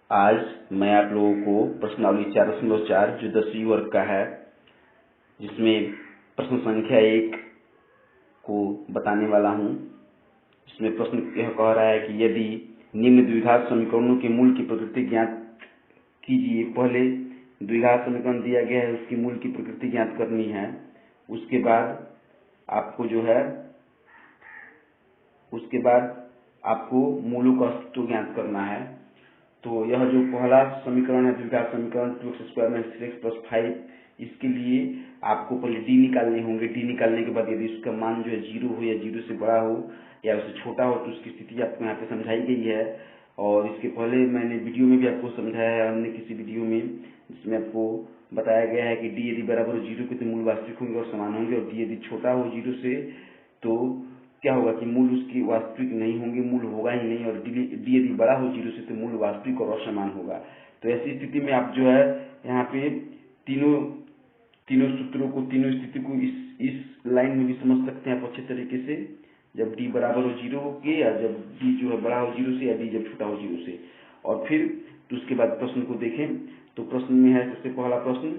आज मैं आप लोगों को प्रश्नावली 4.4 जो 10वीं वर्ग का है, जिसमें प्रश्न संख्या 1 को बताने वाला हूँ। इसमें प्रश्न यह कह रहा है कि यदि निम्न द्विघात समीकरणों के मूल की प्रकृति ज्ञात कीजिए। पहले द्विघात समीकरण दिया गया है, उसकी मूल की प्रकृति ज्ञात करनी है। उसके बाद आपको मूलों का अस्तित्व ज्ञात करना है। तो यह जो पहला समीकरण है द्विघात समीकरण 2x² - 3x + 5, इसके लिए आपको पहले डी निकालने होंगे। डी निकालने के बाद यदि उसका मान जो है 0 हो या 0 से बड़ा हो या उससे छोटा हो तो उसकी स्थिति आपको यहाँ पे समझाई गई है। और इसके पहले मैंने वीडियो में भी आपको समझाया है, हमने किसी वीडियो में, जिसमें आपको बताया गया है कि डी यदि बराबर 0 के तो मूल वास्तविक होंगे और समान होंगे, और डी यदि छोटा हो 0 से तो क्या होगा कि मूल उसकी वास्तविक नहीं होंगे, मूल होगा ही नहीं। और डी यदि बड़ा हो 0 से तो मूल वास्तविक और असमान होगा। तो ऐसी स्थिति में आप जो है यहाँ पे तीनों सूत्रों को, तीनों स्थिति को इस लाइन में भी समझ सकते हैं आप अच्छे तरीके से। जब डी बराबर हो 0 के, या जब डी जो है बड़ा हो 0 से, या डी जब छोटा हो 0 से। और फिर तो उसके बाद प्रश्न को देखें। तो प्रश्न में है सबसे पहला प्रश्न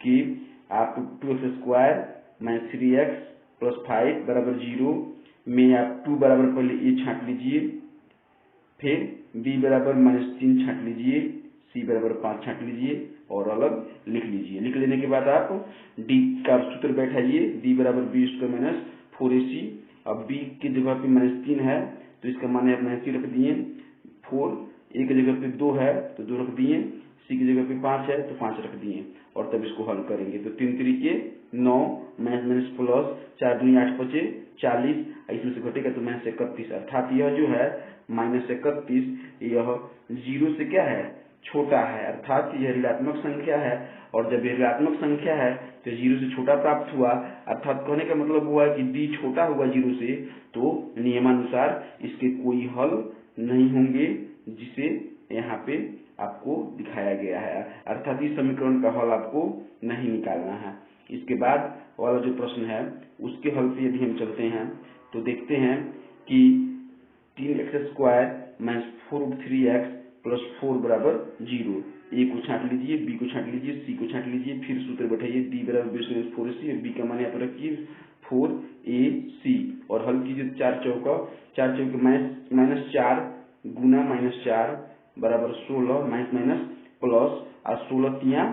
कि आप 2x² - 3x + 5 = 0 में आप 2 बराबर पहले ए छांट लीजिए, फिर b बराबर -3 छांट लीजिए, c बराबर 5 छांट लीजिए और अलग लिख लीजिए। लिख लेने के बाद आप d का सूत्र बैठाइए, d बराबर b² - 4ac। अब b की जगह पे -3 है तो इसका मान आप -3 रख दिए, 4 a की जगह पे 2 है तो 2 रख दिए, c की जगह पे 5 है तो 5 रख दिए, और तब इसको हल करेंगे। तो 3 3 9 -+ 4 दूनी 8 5 40, इसमें से घटेगा तो -31, अर्थात यह जो है -31 यह 0 से क्या है, छोटा है, अर्थात यह ऋणात्मक संख्या है। और जब यह ऋणात्मक संख्या है तो 0 से छोटा प्राप्त हुआ, अर्थात कहने का मतलब हुआ कि d छोटा हुआ 0 से, तो नियमानुसार इसके कोई हल नहीं होंगे, जिसे यहाँ पे आपको दिखाया गया है। अर्थात इस समीकरण का हल आपको नहीं निकालना है। इसके बाद वाला जो प्रश्न है उसके हल पे यदि हम चलते हैं तो देखते हैं कि 3x² - 4√3x + 4 = 0। ए को छांट लीजिए, बी को छांट लीजिए, सी को छांट लीजिए, फिर सूत्र बैठाइए, डी बराबर 4ac और बी का मान यहाँ पर रखिए 4ac और हल कीजिए। 4 चौका -4 गुना -4 बराबर 16 प्लस और 16 तिया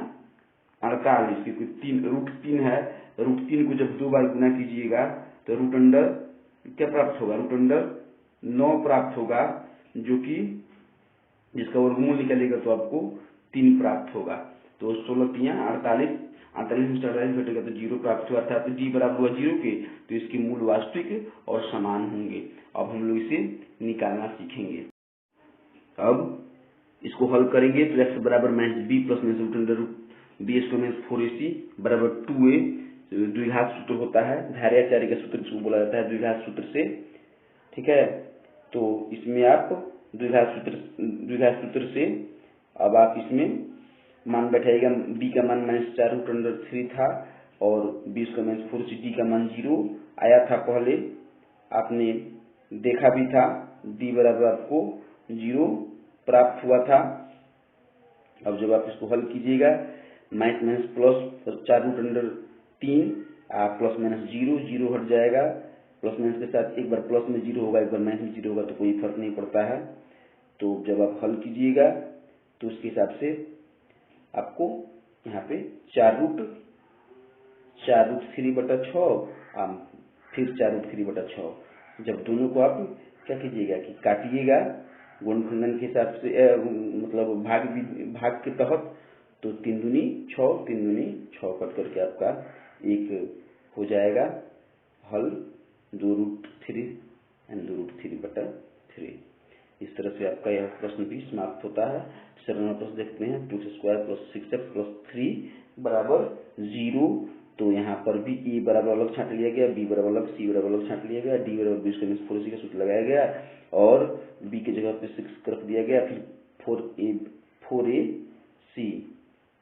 48, क्योंकि 3√3 है। √3 को जब 2 बार गुना कीजिएगा तो √अंडर क्या प्राप्त होगा, √9 प्राप्त होगा, जो कि जिसका वर्गमूल निकलेगा तो आपको 3 प्राप्त होगा। तो 16 तिया 48, 48 में 48 घटेगा तो 0 प्राप्त हुआ, अर्थात डी बराबर हुआ 0 के, तो इसके मूल वास्तविक और समान होंगे। अब हम लोग इसे निकालना सीखेंगे। अब इसको हल करेंगे तो x बराबर -b प्लस -√b² - 4ac बराबर 2a, द्विघात सूत्र होता है, धार्याचार्य का सूत्र जिसको बोला जाता है द्विघात सूत्र से, ठीक है। तो इसमें आप द्विघात सूत्र से अब आप इसमें मान बैठाइएगा। b का मान -4√3 था और b² - 4ac, d का मान 0 आया था, पहले आपने देखा भी था, d बराबर आपको 0 प्राप्त हुआ था। अब जब आप इसको हल कीजिएगा, -+4√3 प्लस -0, 0 हट जाएगा, प्लस माइनस के साथ एक बार प्लस में 0 होगा, एक बार माइनस में 0 होगा, तो कोई फर्क नहीं पड़ता है। तो जब आप हल कीजिएगा तो उसके हिसाब से आपको यहाँ पे 4√3/6 फिर 4√3/6, जब दोनों को आप क्या कीजिएगा कि काटिएगा गुणनखंडन के हिसाब से, मतलब भाग के तहत, तो 3 दूनी 6, 3 दूनी 6 कट करके आपका एक हो जाएगा हल 2√3 एंड 2√3/3। इस तरह से आपका यह प्रश्न भी समाप्त होता है। सरल प्रश्न देखते हैं, 2x² + 6x + 3 = 0। तो यहाँ पर भी ए बराबर अलग छांट लिया गया, बी बराबर अलग, सी बराबर अलग छांट लिया गया, डी बराबर b² - 4ac का सूत्र लगाया गया और बी की जगह पे 6 रख दिया गया, फिर 4ac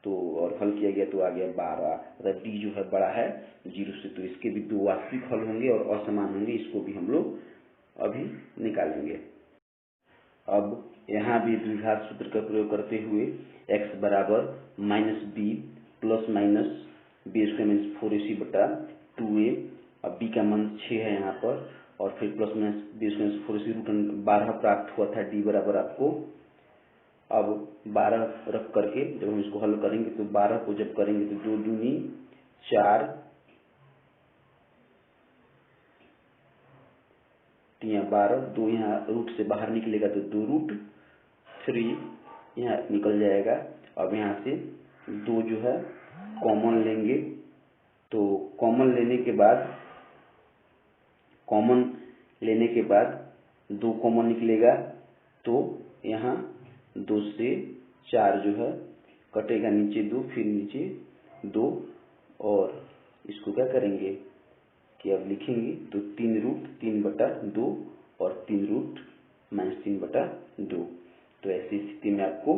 तो और हल किया गया तो आ गया 12। अगर डी जो है बड़ा है 0 से, तो इसके भी 2 वास्तविक हल होंगे और असमान होंगे, इसको भी हम लोग अभी निकालेंगे। अब यहाँ भी द्विघात सूत्र का प्रयोग करते हुए x बराबर -b plus minus b square minus 4ac बटा 2a, अब b का मान 6 है यहाँ पर, और फिर plus minus b square minus 4ac root 12 प्राप्त हुआ था। d बराबर आपको अब 12 रख करके जब हम इसको हल करेंगे तो 12 को जब करेंगे तो 2 दूनी 4, 12, 2 यहाँ रूट से बाहर निकलेगा तो 2 रूट 3 यहाँ निकल जाएगा। अब यहाँ से 2 जो है कॉमन लेंगे, तो कॉमन लेने के बाद 2 कॉमन निकलेगा, तो यहाँ 2 से 4 जो है कटेगा, नीचे 2 फिर नीचे 2, और इसको क्या करेंगे कि अब लिखेंगे तो 3 रूट 3 बटा 2 और 3 रूट -3 बटा 2। तो ऐसी स्थिति में आपको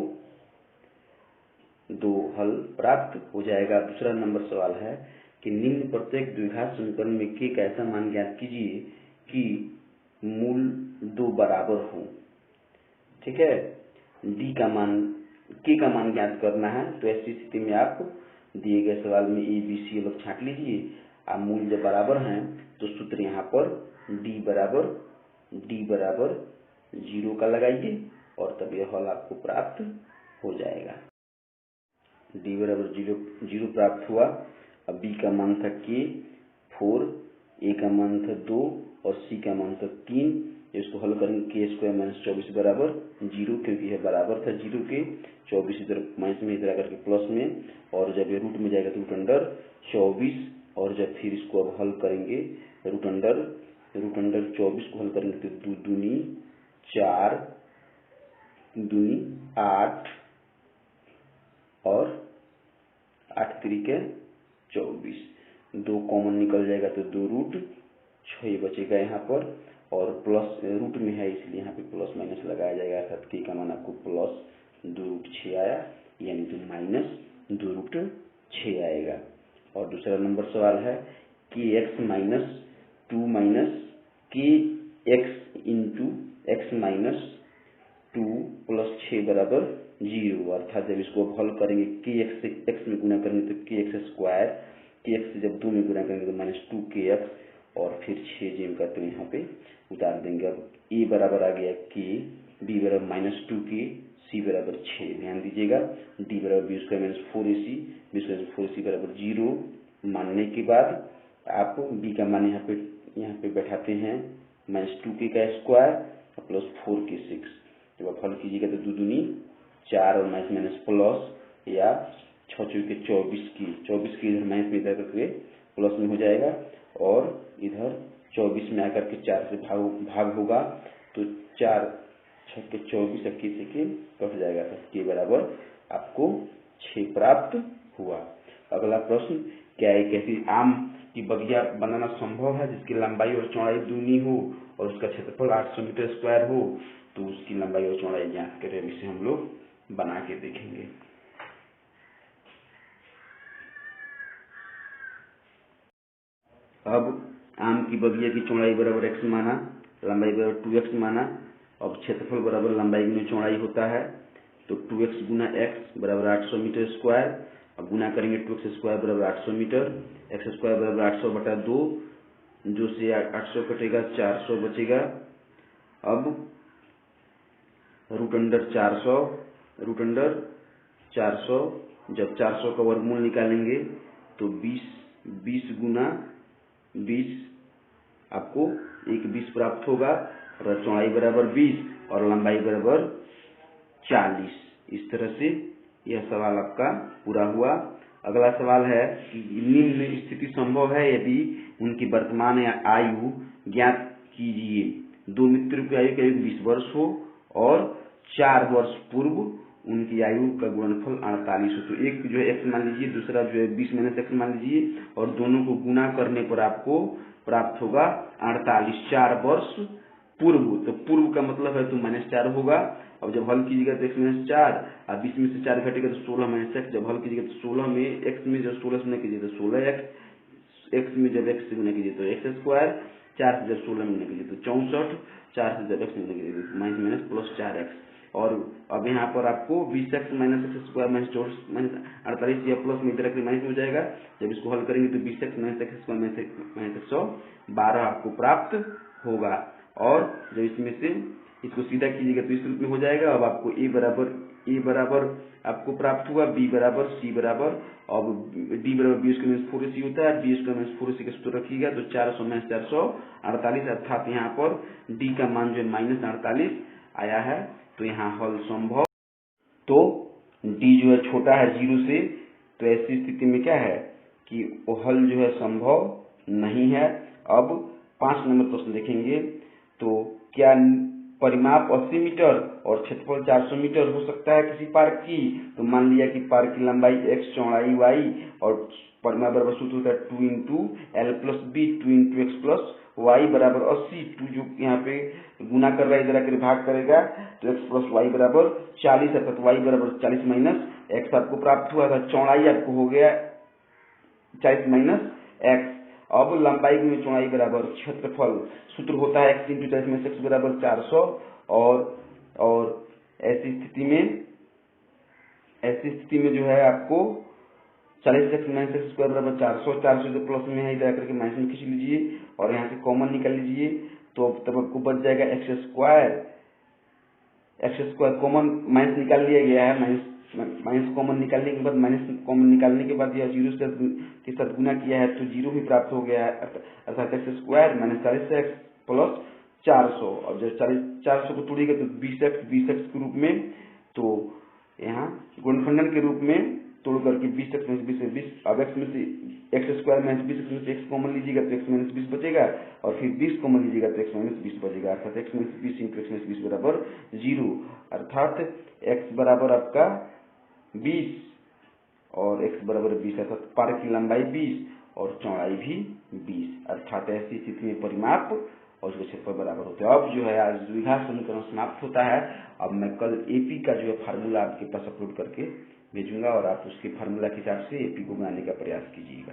2 हल प्राप्त हो जाएगा। दूसरा नंबर सवाल है कि निम्न प्रत्येक द्विघात समीकरण में k का ऐसा मान ज्ञात कीजिए कि मूल 2 बराबर हो। ठीक है, k का मान ज्ञात करना है। तो ऐसी स्थिति में आप दिए गए सवाल में a b c लोग छांट लीजिए। आप मूल जब बराबर हैं तो सूत्र यहाँ पर d बराबर 0 का लगाइए और तब यह हल आपको प्राप्त हो जाएगा। d बराबर 0 प्राप्त हुआ। अब b का मान था k 4, a का मान था 2 और c का मान था 3। इसको हल करेंगे k स्क्वायर माइनस 24 बराबर 0, क्योंकि यह बराबर था 0 के। 24 इधर माइनस में इधर आकर के प्लस में, और जब ये रूट में जाएगा तो रूट अंडर 24, और जब फिर इसको अब हल करेंगे रूट अंडर 24 को हल करेंगे तो 2 दूनी 4, दूनी 8 और 8 तरीके 24, 2 कॉमन निकल जाएगा तो 2 रूट 6 बचेगा यहाँ पर, और प्लस रूट में है इसलिए यहाँ पे प्लस माइनस लगाया जाएगा, अर्थात k का मान आपको प्लस 2 रूट 6 आया, यानी तो माइनस 2 रूट 6 आएगा। और दूसरा नंबर सवाल है kx minus 2 minus kx into x minus 2 plus 6 बराबर 0, अर्थात जब इसको हल करेंगे kx से x में गुना करेंगे तो kx स्क्वायर, kx से जब 2 में गुना करेंगे तो माइनस 2kx, और फिर 6 जेम का तो यहाँ पे उतार देंगे। अब a बराबर आ गया k, b बराबर माइनस 2k, c बराबर 6। ध्यान दीजिएगा d बराबर b square minus 4ac, b square 4ac बराबर 0 मानने के बाद आप b का मान यहाँ पे बैठाते हैं माइनस 2k का स्क्वायर प्लस 4k 6। जब आप हल कीजिएगा तो 2 दूनी 4 और माइनस माइनस प्लस, या 6 चौके 24 की इधर माइनस में इधर करके प्लस में हो जाएगा, और इधर 24 में आकर के 4 से भाग होगा तो 4 6 24 21 से कट जाएगा, तो k बराबर आपको 6 प्राप्त हुआ। अगला प्रश्न, क्या एक ऐसी आम की बगिया बनाना संभव है जिसकी लंबाई और चौड़ाई दूनी हो और उसका क्षेत्रफल 800 मीटर स्क्वायर हो? तो उसकी लंबाई और चौड़ाई ज्ञात करें। इसे हम लोग बना के देखेंगे। अब आम की बगिया की चौड़ाई बराबर x माना, लंबाई बराबर 2x माना। अब क्षेत्रफल बराबर लंबाई गुना चौड़ाई होता है, तो 2x गुना x बराबर 800 मीटर स्क्वायर। अब गुना करेंगे 2x स्क्वायर बराबर 800 मीटर, x स्क्वायर बराबर 800 बटा 2, जो से 800 कटेगा 400 बचेगा। अब रूट अंडर 400, जब 400 का वर्गमूल निकालेंगे तो 20 गुना 20 आपको 20 प्राप्त होगा, और चौड़ाई बराबर 20 और लंबाई बराबर 40। इस तरह से यह सवाल आपका पूरा हुआ। अगला सवाल है कि निम्न स्थिति संभव है यदि उनकी वर्तमान आयु ज्ञात कीजिए। 2 मित्रों की आयु करीब 20 वर्ष हो और 4 वर्ष पूर्व उनकी आयु का गुणनफल 48 हो। तो एक जो है x मान लीजिए, दूसरा जो है 20 माइनस x मान लीजिए, और दोनों को गुना करने पर आपको प्राप्त होगा 48, 4 वर्ष पूर्व। तो पूर्व का मतलब है तो -4 होगा। अब जब हल कीजिएगा तो x माइनस 4, और 20 में से 4 घटेगा तो 16 माइनस x। जब हल कीजिएगा तो 16 में x में जब 16 से गुना कीजिए तो 16x, x में जब x से गुना कीजिए तो x स्क्वायर, 4 से जब 16 में गुना कीजिए तो 64, 4 से जब x में गुना कीजिए तो माइनस प्लस 4x। और अब यहाँ पर आपको 20x minus x square minus 48 या प्लस में इधर माइनस हो जाएगा। जब इसको हल करेंगे तो 20x minus x square minus 112 आपको प्राप्त होगा। और जब इसमें से इसको सीधा कीजिएगा तो इस रूप में हो जाएगा। अब आपको a बराबर आपको प्राप्त हुआ, b बराबर, c बराबर, अब d बराबर b स्क्वायर माइनस 4ac होता है, b स्क्वायर माइनस 4ac का सूत्र रखिएगा तो 400 माइनस 448, अर्थात यहाँ पर d का मान जो है माइनस 48 आया है। तो यहाँ हल संभव, तो d जो है छोटा है 0 से, तो ऐसी स्थिति में क्या है कि वो हल जो है संभव नहीं है। अब 5 नंबर प्रश्न देखेंगे, तो क्या परिमाप 80 मीटर और क्षेत्रफल 400 मीटर हो सकता है किसी पार्क की? तो मान लिया कि पार्क की लंबाई x, चौड़ाई y और परिमाप बराबर सूत्र होता है 2 into L plus b 2 into x plus y बराबर 80। 2 जो यहाँ पे गुना कर रहा है इधर आकर भाग करेगा तो x प्लस वाई बराबर 40 है, तो y बराबर 40 माइनस एक्स आपको प्राप्त हुआ था। चौड़ाई आपको हो गया 40 माइनस एक्स। अब लंबाई में चौड़ाई बराबर क्षेत्रफल, सूत्र होता है x इंटू 40 में x बराबर 400। और ऐसी स्थिति में जो है आपको 40x माइनस एक्स स्क्वायर बराबर 400, 400 तो प्लस में है, इधर करके माइनस में खींच लीजिए और यहाँ से कॉमन निकाल लीजिए। तो तब आपको बच जाएगा एक्स स्क्वायर कॉमन माइनस निकाल लिया गया है, माइनस कॉमन निकालने के बाद यह 0 के साथ गुना किया है तो 0 भी प्राप्त हो गया है, अर्थात x square minus 40x plus 400। और जब 400 को तोड़िएगा तो 20x के रूप में, तो यहाँ गुणनखंडन के रूप में तोड़ करके 20x माइनस 20, अब x में से एक्स स्क्वायर माइनस 20 में से x कॉमन लीजिएगा तो x माइनस 20 बचेगा, और फिर 20 कॉमन लीजिएगा तो x माइनस 20 बचेगा, अर्थात x minus 20 into x minus 20 बराबर 0, अर्थात x बराबर आपका 20 और x बराबर 20, अर्थात पार्क की लंबाई 20 और चौड़ाई भी 20, अर्थात ऐसी स्थिति में परिमाप और उसके क्षेत्रफल बराबर होते हैं। अब जो है आज द्विघात समीकरण समाप्त होता है। अब मैं कल एपी का जो है फार्मूला आपके पास अपलोड करके भेजूंगा और आप उसके फार्मूला के हिसाब से एपी को बनाने का प्रयास कीजिएगा।